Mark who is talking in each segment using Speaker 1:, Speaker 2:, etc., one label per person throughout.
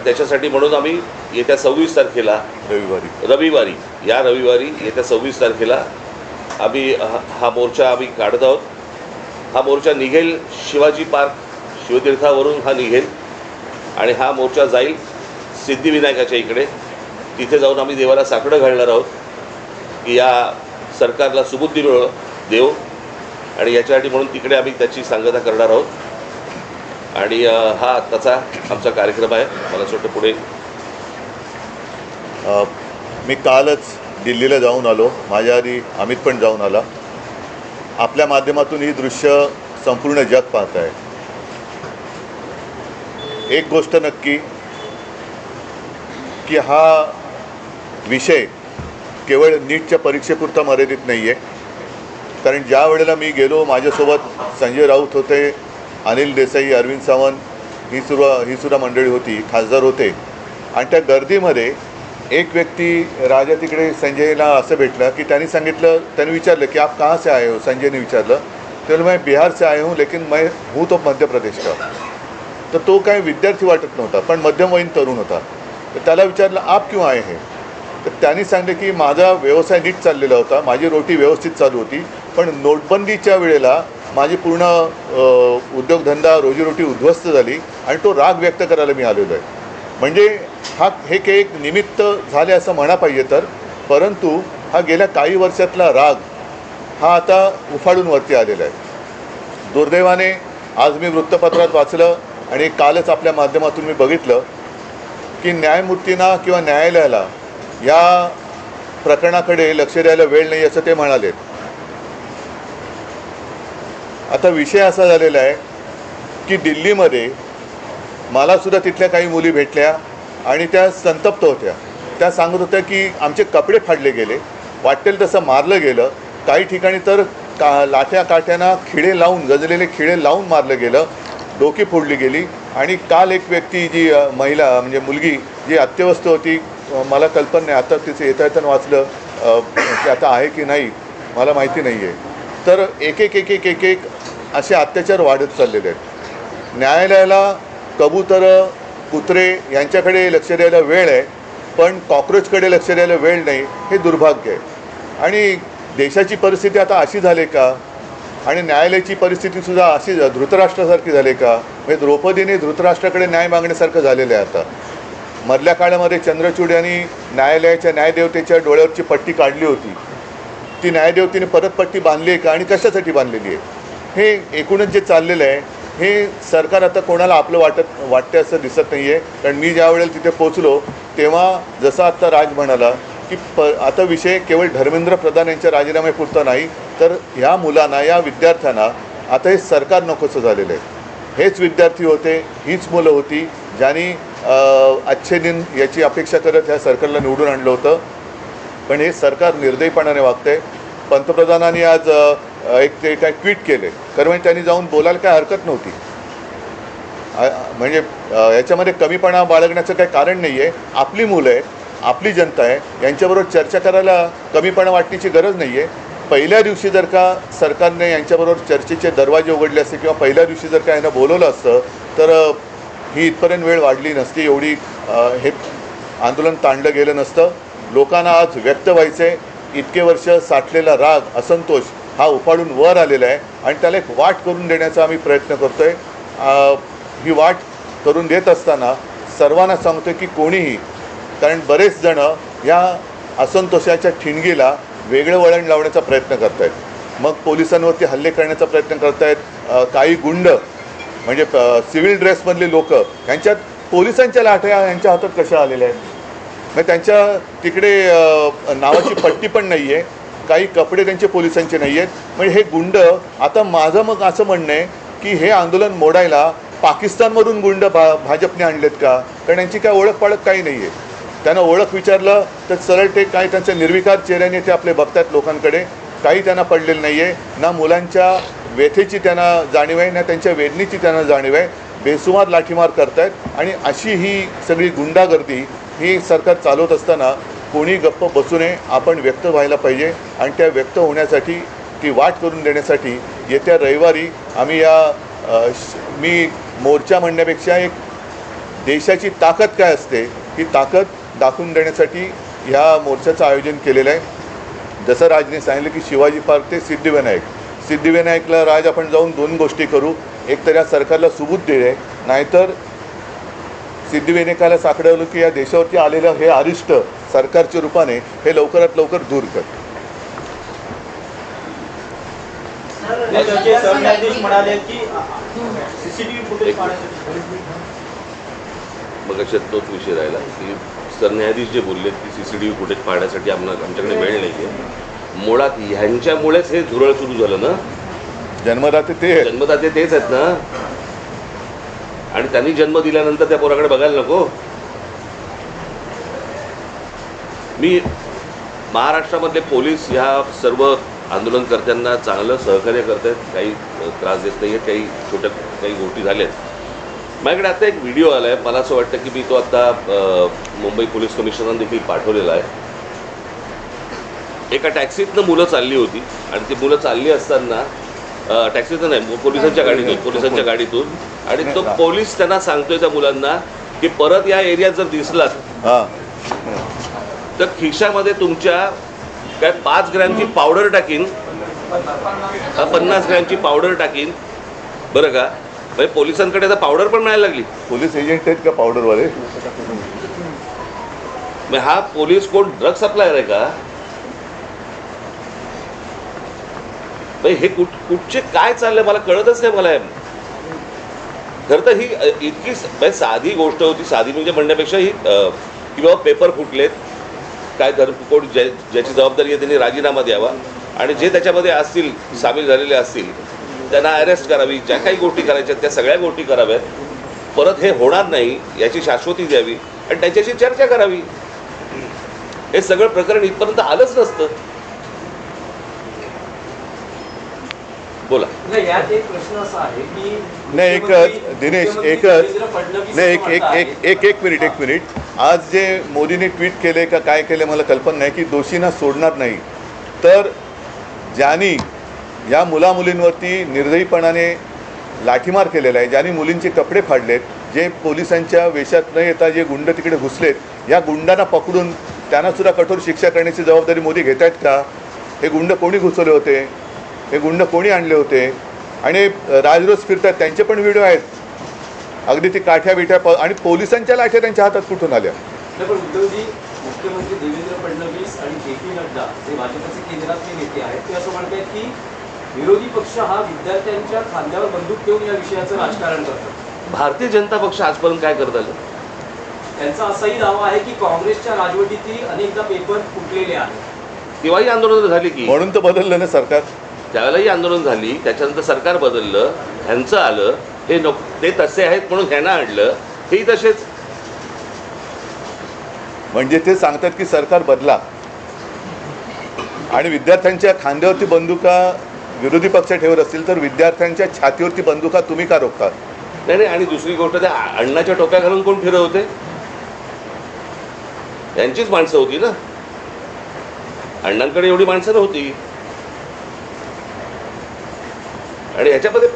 Speaker 1: त्याच्यासाठी म्हणून आम्ही येत्या 26 तारखेला रविवारी येत्या 26 तारखेला आम्ही हा मोर्चा आम्ही काढत आहोत. हा मोर्चा निघेल शिवाजी पार्क शिवतीर्थावरून हा निघेल आणि हा मोर्चा जाईल सिद्धिविनायकाच्या इकडे. तिथे जाऊन आम्ही देवाला साकडं घालणार आहोत की या सरकारला सुबुद्धी देव, आणि याच्यासाठी म्हणून तिकडे आम्ही त्याची सांगता करणार आहोत. आणि हा आत्ताचा आमचा कार्यक्रम आहे. मला असं वाटतं पुढे
Speaker 2: मी कालच दिल्लीला जाऊन आलो. माझ्या आधी अमित पण जाऊन आला. आपल्या माध्यमातून ही दृश्य संपूर्ण जग पाहत आहे. एक गोष्ट नक्की की हा विषय केवळ नीटच्या परीक्षेपुरता मर्यादित नाही आहे. कारण ज्या वेळेला मी गेलो, माझ्यासोबत संजय राऊत होते, अनिल देसाई, अरविंद सावंत ही सुद्धा मंडळी होती, खासदार होते. आणि त्या गर्दीमध्ये एक व्यक्ती राजा तिकडे संजयला असं भेटलं की त्यांनी विचारलं की आप कहाँ से आए हो. संजयने विचारलं. तर मैं बिहार से आए हूँ लेकिन मैं हूँ तो मध्य प्रदेश का. तर तो काही विद्यार्थी वाटत नव्हता, पण मध्यमवयीन तरुण होता. तर त्याला विचारलं आप क्यों आए हैं. तर त्यांनी सांगितलं की माझा व्यवसाय नीट चाललेला होता, माझी रोटी व्यवस्थित चालू होती, पण नोटबंदीच्या वेळेला माझी पूर्ण उद्योगधंदा रोजीरोटी उद्ध्वस्त झाली आणि तो राग व्यक्त करायला मी आलेलो आहे. म्हणजे हे काही एक निमित्त झाले असं म्हणा पाहिजे तर, परंतु हा गेल्या काही वर्षातला राग हा आता उफाळून वरती आलेला आहे. दुर्दैवाने आज मी वृत्तपत्रात वाचलं आणि कालच आपल्या माध्यमातून मी बघितलं की न्यायमूर्तींना किंवा न्यायालयाला या प्रकरणाकडे लक्ष द्यायला वेळ नाही असं ते म्हणाले. आता विषय असा झालेला आहे की दिल्लीमध्ये मलासुद्धा तिथल्या काही मुली भेटल्या आणि त्या संतप्त होत्या. त्या सांगत होत्या की आमचे कपडे फाडले गेले, वाटेल तसं मारलं गेलं, काही ठिकाणी तर लाठ्या काठ्यांना खिळे लावून, गजलेले खिळे लावून मारलं गेलं, डोकी फोडली गेली. आणि काल एक व्यक्ती जी महिला म्हणजे मुलगी जी अत्यवस्थ होती, मला कल्पना नाही, आता तिचं येता वाचलं की आता आहे की नाही मला माहिती नाही आहे. तर एक असे अत्याचार वाढत चाललेले आहेत. न्यायालयाला कबूतरं, कुत्रे यांच्याकडे लक्ष द्यायला वेळ आहे, पण कॉक्रोचकडे लक्ष द्यायला वेळ नाही. हे दुर्भाग्य आहे. आणि देशाची परिस्थिती आता अशी झाली का, आणि न्यायालयाची परिस्थितीसुद्धा अशी धृतराष्ट्रासारखी झाली का. म्हणजे द्रौपदीने धृतराष्ट्राकडे न्याय मागण्यासारखं झालेलं आहे. आता मधल्या काळामध्ये चंद्रचूड यांनी न्यायालयाच्या न्यायदेवतेच्या डोळ्यावरची पट्टी काढली होती. ती न्यायदेवतेने परत पट्टी बांधली आहे का आणि कशासाठी बांधलेली आहे. हे एकूणच जे चाललेलं आहे हे सरकार आता कोणाला आपलं वाटतं असं दिसत नाही आहे. कारण मी ज्या वेळेला तिथे पोचलो तेव्हा जसं आत्ता राज म्हणाला की आता विषय केवळ धर्मेंद्र प्रधान यांच्या राजीनाम्यापुरता नाही, तर ह्या मुलांना, या विद्यार्थ्यांना आता हे सरकार नकोसं झालेलं आहे. हेच विद्यार्थी होते, हीच मुलं होती ज्यांनी अच्छे दिन याची अपेक्षा करत ह्या सरकारला निवडून आणलं होतं. पण हे सरकार निर्दयीपणाने वागतंय. पंतप्रधानांनी आज ते काय ट्विट केले, कारण म्हणजे त्यांनी जाऊन बोलायला काय हरकत नव्हती. म्हणजे याच्यामध्ये कमीपणा बाळगण्याचं काही कारण नाही आहे. आपली मुलं आहेत, आपली जनता आहे, यांच्याबरोबर चर्चा करायला कमीपणा वाटण्याची गरज नाही आहे. पहिल्या दिवशी जर का सरकारने यांच्याबरोबर चर्चेचे दरवाजे उघडले असते किंवा पहिल्या दिवशी जर का यांना बोलवलं असतं तर ही इथपर्यंत वेळ वाढली नसती, एवढी हे आंदोलन ताणलं गेलं नसतं. लोकांना आज व्यक्त व्हायचं आहे. इतके वर्ष साठलेला राग, असंतोष हा उफाळून वर आलेला आहे आणि त्याला एक वाट करून देण्याचा आम्ही प्रयत्न करतो आहे. ही वाट करून देत असताना सर्वांना सांगतो की कोणीही, कारण बरेच जणं या असंतोषाच्या ठिणगीला वेगळं वळण लावण्याचा प्रयत्न करत आहेत. मग पोलिसांवरती हल्ले करण्याचा प्रयत्न करत आहेत. काही गुंड म्हणजे सिव्हिल ड्रेसमधले लोक, यांच्यात पोलिसांच्या लाठ्या यांच्या हातात कशा आलेल्या आहेत. मग त्यांच्या तिकडे नावाची पट्टी पण नाही आहे, काही कपडे त्यांचे पोलिसांचे नाही आहेत. म्हणजे हे गुंड, आता माझं मग असं म्हणणं आहे की हे आंदोलन मोडायला पाकिस्तानमधून गुंड भाजपने आणलेत का. कारण यांची काय ओळख पाळख काही नाही आहे. त्यांना ओळख विचारलं तर सरळ ते काय त्यांच्या निर्विकार चेहऱ्याने ते आपले बघतात लोकांकडे. काही त्यांना पडलेलं नाही आहे. ना मुलांच्या व्यथेची त्यांना जाणीव आहे, ना त्यांच्या वेदनेची त्यांना जाणीव आहे. बेसुमार लाठीमार करतायत. आणि अशी ही सगळी गुंडागर्दी ही सरकार चालवत असताना कोणी गप्प बसू नये. आपण व्यक्त व्हायला पाहिजे आणि त्या व्यक्त होण्यासाठी, ती वाट करून देण्यासाठी येत्या रविवारी आम्ही मी मोर्चा म्हणण्यापेक्षा एक देशाची ताकद काय असते ही ताकद दाखवून देण्यासाठी ह्या मोर्चाचं आयोजन केलेलं आहे. जसं राजने सांगितलं की शिवाजी पार्क ते सिद्धिविनायकला राज आपण जाऊन दोन गोष्टी करू. एक तर या सरकारला सुबूत दे, नाहीतर सिद्धिविनायकाला साकडवलं की या देशावरती आलेलं हे अरिष्ट सरकारच्या रूपाने हे लवकरात लवकर दूर कर.
Speaker 3: सरन्यायाधीश म्हणाले की सीसीटीव्ही फुटेज
Speaker 1: मग अशात तोच विषय राहिला की सरन्यायाधीश जे बोलले की सीसीटीव्ही फुटेज पाहण्यासाठी आमच्याकडे वेळ नाही आहे. मुळात ह्यांच्यामुळेच हे झुरळ सुरू झालं ना. जन्मदाते तेच आहेत ना. आणि त्यांनी जन्म दिल्यानंतर त्या पोराकडे बघायला नको. मी महाराष्ट्रामधले पोलीस ह्या सर्व आंदोलनकर्त्यांना चांगलं सहकार्य करत आहेत. काही त्रास देत नाही आहेत. काही गोष्टी झाल्यात. माझ्याकडे आता एक व्हिडिओ आला आहे. मला असं वाटतं की मी तो आता मुंबई पोलीस कमिशनरांना देखील पाठवलेला आहे. एका टॅक्सीतनं मुलं चालली होती आणि ती मुलं चालली असताना टॅक्सीतनं नाही, पोलिसांच्या गाडीतून आणि तो पोलीस त्यांना सांगतोय त्या मुलांना की परत या एरियात जर दिसलात तर खिशामध्ये तुमच्या काय 5 ग्रॅमची पावडर टाकीन, 50 ग्रॅमची पावडर टाकीन, बरं का. म्हणजे पोलिसांकडे आता पावडर पण मिळायला लागली. पोलीस
Speaker 2: एजंट आहेत का पावडरवाले?
Speaker 1: हा पोलीस कोण ड्रग सप्लायर आहे का? हे कुठचे काय चाललंय मला कळतच नाही. मला खरं तर ही इतकी साधी गोष्ट होती. साधी म्हणजे म्हणण्यापेक्षा ही की बाबा पेपर फुटलेत, काय कोण ज्याची जबाबदारी आहे त्यांनी राजीनामा द्यावा आणि जे त्याच्यामध्ये असतील सामील झालेले असतील त्यांना अरेस्ट करावी. ज्या काही गोष्टी करायच्या त्या सगळ्या गोष्टी कराव्यात. परत हे होणार नाही याची शाश्वती द्यावी आणि त्याच्याशी चर्चा करावी. हे सगळं प्रकरण इथपर्यंत आलंच नसतं. बोला.
Speaker 3: यात एक प्रश्न असा आहे की
Speaker 2: नाही दिनेश एक मिनिट आज जे मोदींनी ट्विट केले का काय केले मला कल्पना नाही की दोषींना सोडणार नाही. तर ज्यांनी या मुलामुलींवरती निर्दयीपणाने लाठीमार केलेला आहे, ज्यांनी मुलींचे कपडे फाडलेत, जे पोलिसांच्या वेशात न येता जे गुंड तिकडे घुसलेत, या गुंडांना पकडून त्यांनासुद्धा कठोर शिक्षा करण्याची जबाबदारी मोदी घेत आहेत का? हे गुंड कोणी घुसवले होते? हे गुंड कोणी आणले होते? आणि राजरोज फिरतात त्यांचे पण व्हिडिओ आहेत. अगदी ती काठ्या बिठ्या आणि पोलिसांच्या लाठ्या त्यांच्या हातात कुठून आल्या?
Speaker 3: पण उद्धवजी, मुख्यमंत्री देवेंद्र फडणवीस आणि जे.पी. नड्डा जे भाजपचे केंद्रातले नेते आहेत ते असं म्हणतात की विरोधी पक्ष हा विद्यार्थ्यांच्या खांद्यावर बंदूक ठेवून या विषयाचं राजकारण करतात.
Speaker 1: भारतीय जनता पक्ष आजपर्यंत काय करत आलं?
Speaker 3: त्यांचा असाही दावा आहे की काँग्रेसच्या राजवटीतील अनेकदा पेपर फुटलेले आहेत.
Speaker 1: तेव्हाही आंदोलन झाली की,
Speaker 2: म्हणून तर बदललं ना सरकार.
Speaker 1: त्यावेळेलाही आंदोलन झाली, त्याच्यानंतर सरकार बदललं, ह्यांचं आलं. हे ते तसे आहेत म्हणून ह्यांना आणलं. हेही तसेच.
Speaker 2: म्हणजे ते सांगतात की सरकार बदला आणि विद्यार्थ्यांच्या खांद्यावरती बंदुका विरोधी पक्ष ठेवत असतील तर विद्यार्थ्यांच्या छातीवरती बंदुका तुम्ही का रोखतात?
Speaker 1: नाही. आणि दुसरी गोष्ट, त्या अण्णाच्या टोप्या घालून कोण फिरवते? यांचीच माणसं होती ना. अण्णांकडे एवढी माणसं नव्हती. आणि ह्याच्यामध्ये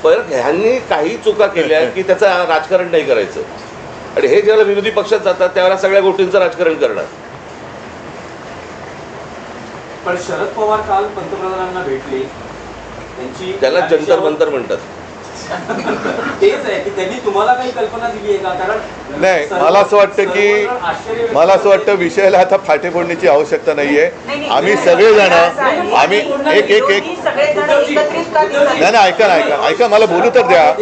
Speaker 1: परत ह्यांनी काही चुका केल्या की त्याचं राजकारण नाही करायचं. आणि हे ज्यावेळेला विरोधी पक्षात जातात त्यावेळेला सगळ्या गोष्टींचं राजकारण करणार.
Speaker 3: पण शरद पवार काल पंतप्रधानांना भेटले.
Speaker 1: त्याला जंतर मंतर म्हणतात.
Speaker 3: तेच आहे की त्यांनी तुम्हाला काही कल्पना दिली आहे का? कारण
Speaker 2: नाही, मला असं वाटतं विषयाला आता फाटे फोडण्याची आवश्यकता नाहीये. आम्ही सगळेजण आम्ही एक नाही ऐका मला बोलू तर द्या.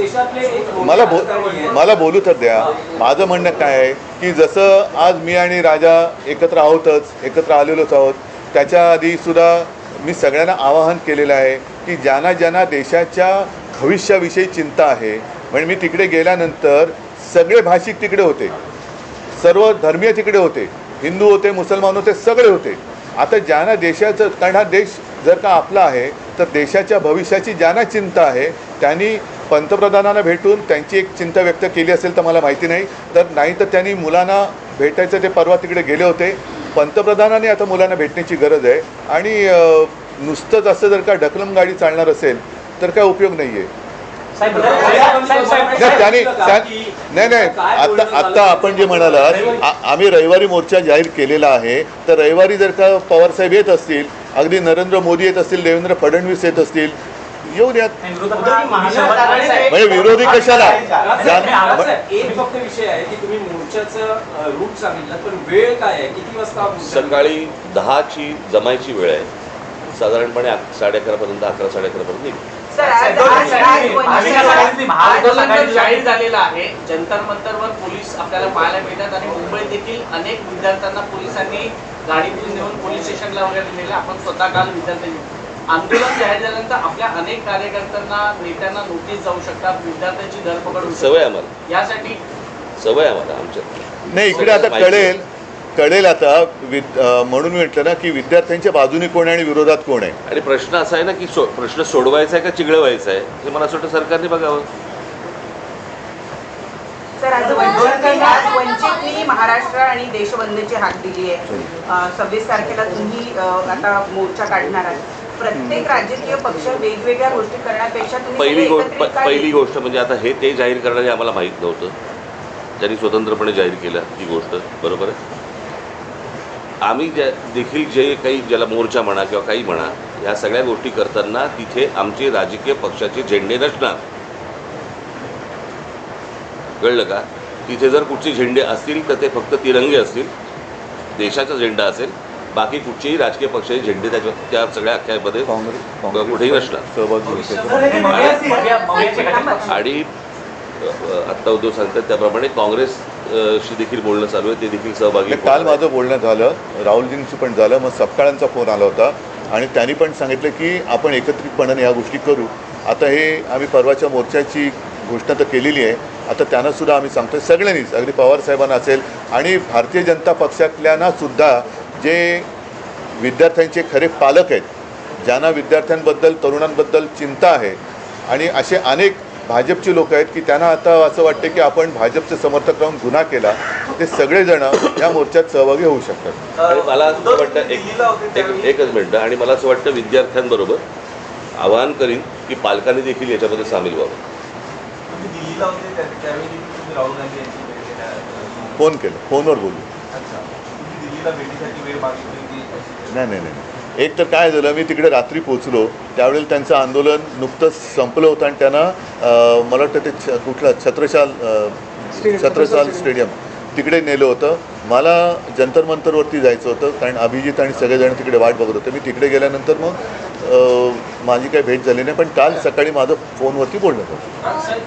Speaker 2: मला बोलू तर द्या. माझं म्हणणं काय आहे की जसं आज मी आणि राजा एकत्र आलेलोच आहोत, त्याच्या आधी सुद्धा मी सगळ्यांना आवाहन केलेलं आहे की ज्यांना देशाच्या भविष्याविषयी चिंता आहे. म्हणजे मी तिकडे गेल्यानंतर सगळे भाषिक तिकडे होते, सर्व धर्मीय तिकडे होते, हिंदू होते, मुसलमान होते, सगळे होते. आता ज्यांना देशाचं, कारण हा देश जर का आपला आहे तर देशाच्या भविष्याची ज्यांना चिंता आहे त्यांनी पंतप्रधानांना भेटून त्यांची एक चिंता व्यक्त केली असेल तर मला माहिती नाही. तर त्यांनी मुलांना भेटायचं, ते परवा तिकडे गेले होते. पंतप्रधानांनी आता मुलांना भेटण्याची गरज आहे. आणि नुसतंच असं जर का ढकलम गाडी चालणार असेल तर काय उपयोग नाही आहे. नाही आता आपण जे म्हणालात आम्ही रविवारी मोर्चा जाहीर केलेला आहे, तर रविवारी जर का पवार साहेब येत असतील, अगदी नरेंद्र मोदी येत असतील, देवेंद्र फडणवीस येत असतील, येऊ द्यात. म्हणजे विरोधी कशाला?
Speaker 3: एक फक्त विषय आहे की तुम्ही मोर्चाचं रूट सांगितलं, पण वेळ काय आहे, किती वाजता
Speaker 1: सकाळी 10ची जमायची वेळ आहे, साधारणपणे 11:30 पर्यंत, 11-11:30 पर्यंत निघू.
Speaker 4: जाहीर झालेला आहे. जंतर मंतरवर पोलीस आपल्याला पाहायला मिळतात आणि मुंबईत देखील अनेक विद्यार्थ्यांना पोलिसांनी गाडीतून नेऊन पोलीस स्टेशनला वगैरे नेले. आपण स्वतः काल विद्यार्थ्यांनी आंदोलन जाहीर झाल्यानंतर आपल्या अनेक कार्यकर्त्यांना नेत्यांना नोटीस जाऊ शकतात, विद्यार्थ्यांची धरपकड होऊ शकते.
Speaker 1: सवय आम्हाला,
Speaker 4: यासाठी
Speaker 1: सवय आम्हाला आमच्या
Speaker 2: नाही. इकडे आता कळेल आता म्हणून मी म्हटलं ना की विद्यार्थ्यांच्या बाजूने कोण आहे आणि विरोधात कोण आहे.
Speaker 1: आणि प्रश्न असा आहे ना की प्रश्न सोडवायचा आहे का चिघळवायचा आहे, हे मला असं वाटतं सरकारने बघावं.
Speaker 5: सर, आज वंचितनी महाराष्ट्र आणि देशबंदची हाक दिली आहे. 26 तारखेला तुम्ही आता मोर्चा काढणार आहात. प्रत्येक राजकीय पक्ष वेगवेगळ्या गोष्टी करण्यापेक्षा
Speaker 1: पहिली गोष्ट म्हणजे आता ते जाहीर करणारे आम्हाला माहीत नव्हतं, त्यांनी स्वतंत्रपणे जाहीर केलं ही गोष्ट, बरोबर आहे. आम्ही देखील जे काही ज्याला मोर्चा म्हणा किंवा काही म्हणा, ह्या सगळ्या गोष्टी करताना तिथे आमचे राजकीय पक्षाचे झेंडे नसणार, कळलं का. तिथे जर कुठचे झेंडे असतील तर ते फक्त तिरंगे असतील, देशाचा झेंडा असेल, बाकी कुठचेही राजकीय पक्षाचे झेंडे त्या सगळ्या अख्यामध्ये कुठेही नसणार. आणि आत्ता उद्धव सांगतात त्याप्रमाणे काँग्रेसशी देखील बोलणं चालू आहे, ते देखील सहभागी.
Speaker 2: काल माझं बोलणं झालं, राहुलजींचं पण झालं, मग सपकाळांचा फोन आला होता आणि त्यांनी पण सांगितलं की आपण एकत्रितपणाने या गोष्टी करू. आता हे आम्ही परवाच्या मोर्चाची घोषणा तर केलेली आहे, आता त्यांनासुद्धा आम्ही सांगतो सगळ्यांनीच, अगदी पवारसाहेबांना असेल आणि भारतीय जनता पक्षातल्यांनासुद्धा जे विद्यार्थ्यांचे खरे पालक आहेत, ज्यांना विद्यार्थ्यांबद्दल तरुणांबद्दल चिंता आहे, आणि असे अनेक भाजपचे लोक आहेत की त्यांना आता असं वाटते की आपण भाजपचे समर्थक राहून गुन्हा केला, ते सगळेजण या मोर्चात सहभागी होऊ शकतात.
Speaker 1: आणि मला असं वाटतं एकच मिनटं, आणि मला असं वाटतं विद्यार्थ्यांबरोबर आवाहन करीन की पालकांनी देखील याच्यामध्ये सामील व्हावं.
Speaker 2: फोन केलं, फोनवर बोलू. नाही, एक तर काय झालं, मी तिकडे रात्री पोचलो त्यावेळेला त्यांचं आंदोलन नुकतंच संपलं होतं आणि त्यांना मला वाटतं ते कुठलं छत्रसाल स्टेडियम तिकडे नेलं होतं. मला जंतर मंतरवरती जायचं होतं कारण अभिजित आणि सगळेजण तिकडे वाट बघत होते. मी तिकडे गेल्यानंतर मग माझी काही भेट झाली नाही, पण काल सकाळी माझं फोनवरती बोलणं होतं.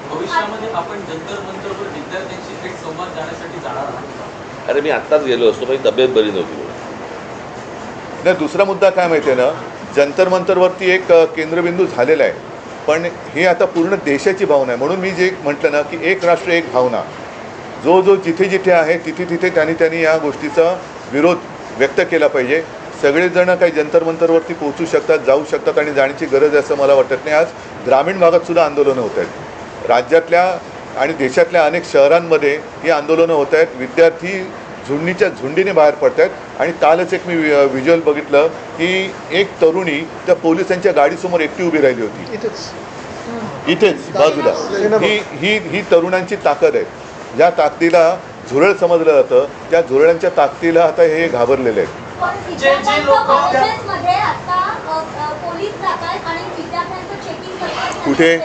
Speaker 3: भविष्यामध्ये आपण जंतर मंतरवर विद्यार्थ्यांशी थेट संवाद जाण्यासाठी जाणार आहात?
Speaker 1: अरे मी आत्ताच गेलो असतो, माझी तब्येत बरी नव्हती.
Speaker 2: नाही, दुसरा मुद्दा काय माहिती आहे ना, जंतर मंतरवरती एक केंद्रबिंदू झालेला आहे, पण ही आता पूर्ण देशाची भावना आहे. म्हणून मी जे म्हटलं ना की एक राष्ट्र एक भावना, जो जिथे जिथे आहे तिथे त्यांनी या गोष्टीचा विरोध व्यक्त केला पाहिजे. सगळेजण काही जंतर मंतरवरती पोहोचू शकतात, जाऊ शकतात आणि जाण्याची गरज आहे असं मला वाटत नाही. आज ग्रामीण भागातसुद्धा आंदोलनं होत आहेत, राज्यातल्या आणि देशातल्या अनेक शहरांमध्ये ही आंदोलनं होत आहेत. विद्यार्थी झुंडीच्या झुंडीने बाहेर पडत आहेत. आणि कालच एक मी व्हिज्युअल बघितलं की एक तरुणी त्या पोलिसांच्या गाडीसमोर एकटी उभी राहिली होती, इथेच बाजूला. ही तरुणांची ताकद आहे. ज्या ताकदीला झुरळ समजलं जातं, त्या झुरळांच्या ताकदीला आता हे घाबरलेले आहेत. कुठे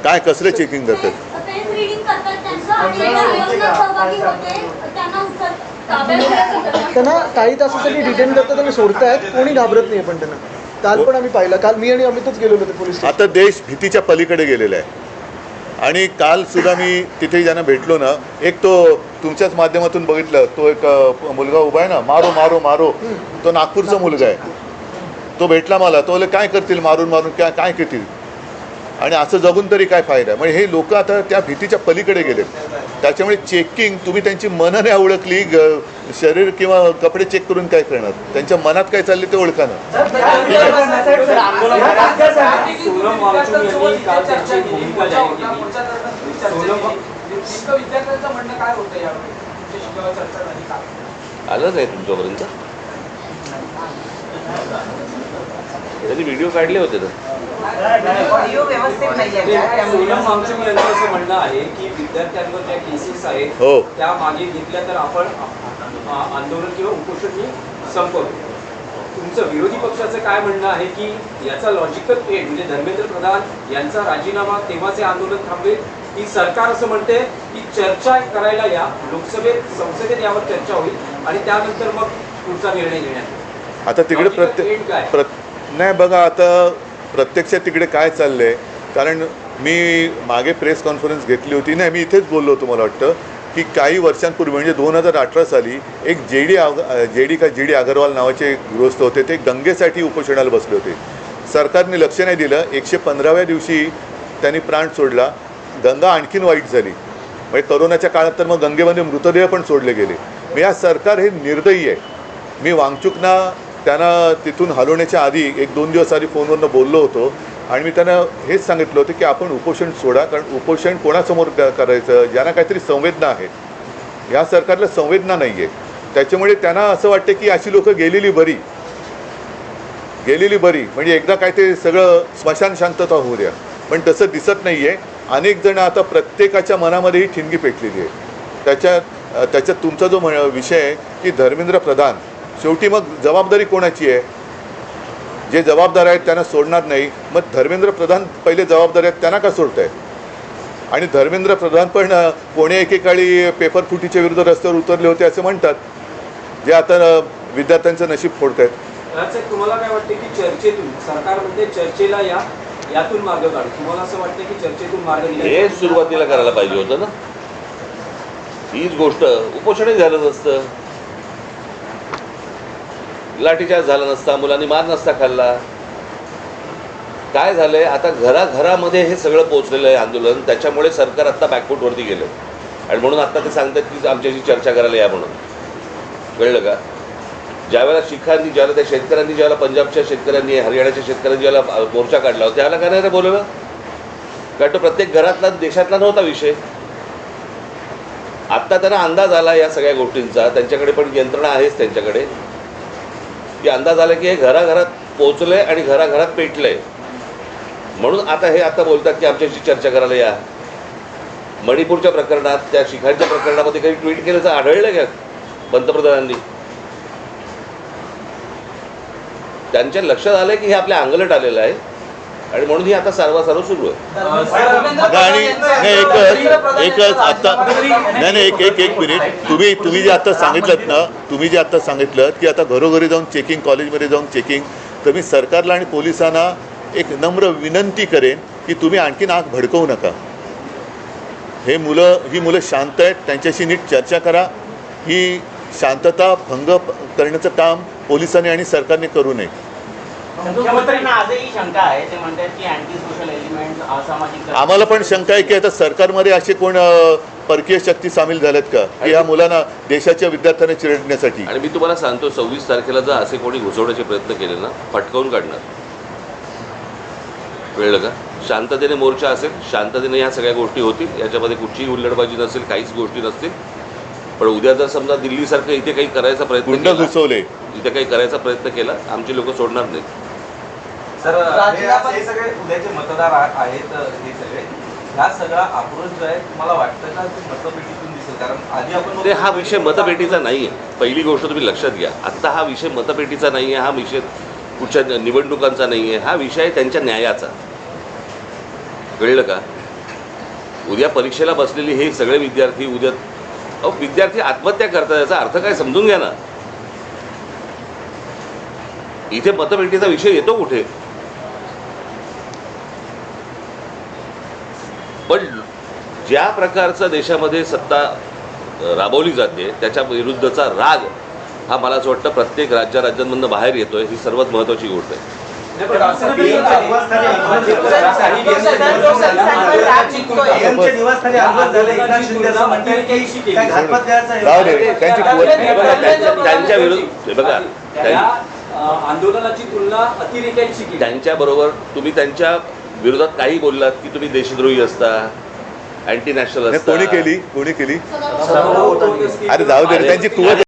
Speaker 2: काय कसले चेकिंग करतात?
Speaker 6: त्यांना काही तासासाठी डिटेन करतात आणि सोडतायत, कोणी घाबरत नाही. पण त्यांना काल पण आम्ही पाहिलं, काल मी आणि अमितच गेलेलो होते पोलीस.
Speaker 2: आता देश भीतीच्या पलीकडे गेलेला आहे. आणि काल सुद्धा मी तिथे ज्यांना भेटलो ना, एक तो तुमच्याच माध्यमातून बघितलं, तो एक मुलगा उभा आहे ना, मारो मारो मारो, तो नागपूरचा मुलगा आहे. तो भेटला मला, तो काय करतील मारून मारून, काय करतील, आणि असं जगून तरी काय फायदा. म्हणजे हे लोक आता त्या भीतीच्या पलीकडे गेलेत. त्याच्यामुळे चेकिंग, तुम्ही त्यांची मनं नाही ओळखली, शरीर किंवा कपडे चेक करून काय करणार, त्यांच्या मनात काय चालले ते ओळखा ना.
Speaker 1: आलं नाही तुमच्यापर्यंत? त्यांनी व्हिडिओ काढले होते ना.
Speaker 5: ऑडिओ व्यवस्थित नाहीये का? त्यामुळे
Speaker 3: सोनम वांगचुक यांचं असं म्हणणं आहे की विद्यार्थ्यांवर ज्या केसेस आहेत
Speaker 2: हो.
Speaker 3: त्या मागे घेतल्या तर आपण आंदोलन किंवा उपोषण संपवतो. तुमचं विरोधी पक्षाचं काय म्हणणं आहे की याचा लॉजिकल एंड म्हणजे धर्मेंद्र प्रधान यांचा राजीनामा तेव्हाच हे आंदोलन थांबेल, की सरकार असं म्हणते की चर्चा करायला या, लोकसभेत संसदेत यावर चर्चा होईल आणि त्यानंतर मग पुढचा निर्णय घेण्यात येईल.
Speaker 2: आता तिकडे
Speaker 3: Logical end काय?
Speaker 2: नाही बघा, आता प्रत्यक्षात तिकडे काय चाललंय, कारण मी मागे प्रेस कॉन्फरन्स घेतली होती. नाही, मी इथेच बोललो होतो, मला वाटतं की काही वर्षांपूर्वी म्हणजे 2018 साली एक जी डी अगरवाल नावाचे गृहस्थ होते, ते गंगेसाठी उपोषणाला बसले होते. सरकारने लक्ष नाही दिलं. 115व्या दिवशी त्यांनी प्राण सोडला. गंगा आणखीन वाईट झाली. म्हणजे करोनाच्या काळात तर मग गंगेमध्ये मृतदेह पण सोडले गेले. मग या सरकार हे निर्दयी आहे. मी वांगचुकना त्यांना तिथून हलवण्याच्या आधी 1-2 दिवस आधी फोनवरनं बोललो होतो आणि मी त्यांना हेच सांगितलं होतं की आपण उपोषण सोडा, कारण उपोषण कोणासमोर करायचं, ज्यांना काहीतरी संवेदना आहेत. या सरकारला संवेदना नाही आहे. त्याच्यामुळे त्यांना असं वाटतं की अशी लोकं गेलेली बरी, म्हणजे एकदा काय ते सगळं स्मशान शांतता होऊ द्या. पण तसं दिसत नाही आहे. अनेक जण आता प्रत्येकाच्या मनामध्ये ही ठिणगी पेटलेली आहे. त्याच्यात तुमचा जो विषय आहे की धर्मेंद्र प्रधान, शेवटी मग जबाबदारी कोणाची आहे? जे जबाबदार आहेत त्यांना सोडणार नाही. मग धर्मेंद्र प्रधान पहिले जबाबदार आहेत, त्यांना का सोडत आहे? आणि धर्मेंद्र प्रधान पण कोणी एकेकाळी पेपर फुटीच्या विरुद्ध रस्त्यावर उतरले होते असं म्हणतात, जे आता विद्यार्थ्यांचं नशीब फोडत आहेत.
Speaker 3: तुम्हाला काय वाटतं की चर्चेतून, सरकार म्हणते चर्चेला या, यातून मार्ग काढू, तुम्हाला असं वाटतं की चर्चेतून मार्ग
Speaker 1: हे सुरुवातीला करायला पाहिजे होतं ना. हीच गोष्ट उपोषणही झालं नसतं, लाठीचार्ज झाला नसता, मुलांनी मार नसता खाल्ला. काय झालंय, आता घराघरामध्ये हे सगळं पोहोचलेलं आहे आंदोलन. त्याच्यामुळे सरकार आता बॅकफूटवरती गेलं आणि म्हणून आता ते सांगतात की आमच्याशी चर्चा करायला या म्हणून. कळलं का? ज्यावेळेला शिखांनी, ज्यावेळेला त्या शेतकऱ्यांनी, ज्यावेळेला पंजाबच्या शेतकऱ्यांनी, हरियाणाच्या शेतकऱ्यांनी ज्यावेळेला मोर्चा काढला होता, त्यावेळेला काय नाही बोलवलं, कारण तो प्रत्येक घरातला, देशातला नव्हता विषय. आत्ता त्यांना अंदाज आला या सगळ्या गोष्टींचा, त्यांच्याकडे पण यंत्रणा आहेच त्यांच्याकडे, की अंदाज आला की हे घराघरात पोचलंय आणि घराघरात पेटलंय. म्हणून आता बोलतात की आमच्याशी चर्चा करायला या. मणिपूरच्या प्रकरणात, त्या शिखांच्या प्रकरणामध्ये काही ट्विट केल्याचं आढळलं का पंतप्रधानांनी? त्यांच्या लक्षात आलंय की हे आपल्या अंगलट आलेलं आहे आणि म्हणून ही आता सारवासारव सुरू आहे.
Speaker 2: आणि एकच आता नाही एक मिनिट, तुम्ही जे आता सांगितलं ना, की आता घरोघरी जाऊन चेकिंग, कॉलेजमध्ये जाऊन चेकिंग, तर मी सरकारला आणि पोलिसांना एक नम्र विनंती करेन की तुम्ही आणखीन आग भडकवू नका. ही मुलं शांत आहेत, त्यांच्याशी नीट चर्चा करा. ही शांतता भंग करण्याचं काम पोलिसांनी आणि सरकारने करू नये.
Speaker 4: मुख्यमंत्र्यांना आजही शंका आहे, ते म्हणतात की अँटी सोशल एलिमेंट, असामाजिक.
Speaker 2: आम्हाला पण शंका आहे की आता सरकारमध्ये असे कोण परकीय शक्ती सामील झाल्यात का की या मुलांना, देशाच्या विद्यार्थ्यांना चिरडण्यासाठी?
Speaker 1: आणि मी तुम्हाला सांगतो, 26 तारखेला जर असे कोणी घुसवण्याचे प्रयत्न केले ना, फटकावून काढणार. कळलं का? शांततेने मोर्चा असेल, शांततेने ह्या सगळ्या गोष्टी होतील, याच्यामध्ये कुठचीही हुल्लडबाजी नसेल, काहीच गोष्टी नसतील. पण उद्या जर समजा दिल्लीसारखं इथे काही करायचा प्रयत्न
Speaker 2: गुंड
Speaker 1: केला,
Speaker 2: घुसवले,
Speaker 1: इथे काही करायचा प्रयत्न केला, आमची लोक सोडणार नाहीत.
Speaker 7: सर, हे सगळे उद्याचे मतदार आहेत, हे सगळे ह्या सगळा अप्रोच जो आहे, तुम्हाला वाटतं का ते मतपेटीतून दिसेल? कारण आधी आपण
Speaker 1: ते हा विषय मतपेटीचा नाही आहे. पहिली गोष्ट तुम्ही लक्षात घ्या, आत्ता हा विषय मतपेटीचा नाही आहे, हा विषय कुठच्या निवडणुकांचा नाही आहे, हा विषय आहे त्यांच्या न्यायाचा. कळलं का? उद्या परीक्षेला बसलेली हे सगळे विद्यार्थी, विद्यार्थी आत्महत्या करतात, याचा अर्थ काय समजून घ्या ना. इथे मतपेटीचा विषय येतो कुठे? पण ज्या प्रकारचं देशामध्ये सत्ता राबवली जाते त्याच्या विरुद्धचा राग हा मला असं वाटतं प्रत्येक राज्यांमधून बाहेर येतोय. ही सर्वात महत्त्वाची गोष्ट आहे. त्यांच्या विरुद्ध बघा,
Speaker 3: आंदोलनाची तुलना अतिरेक्यांशी केली.
Speaker 1: त्यांच्याबरोबर तुम्ही त्यांच्या विरोधात काही बोललात की तुम्ही देशद्रोही असता, अँटी नॅशनल असता.
Speaker 2: कोणी केली? अरे जाऊ दे, त्यांची कुवत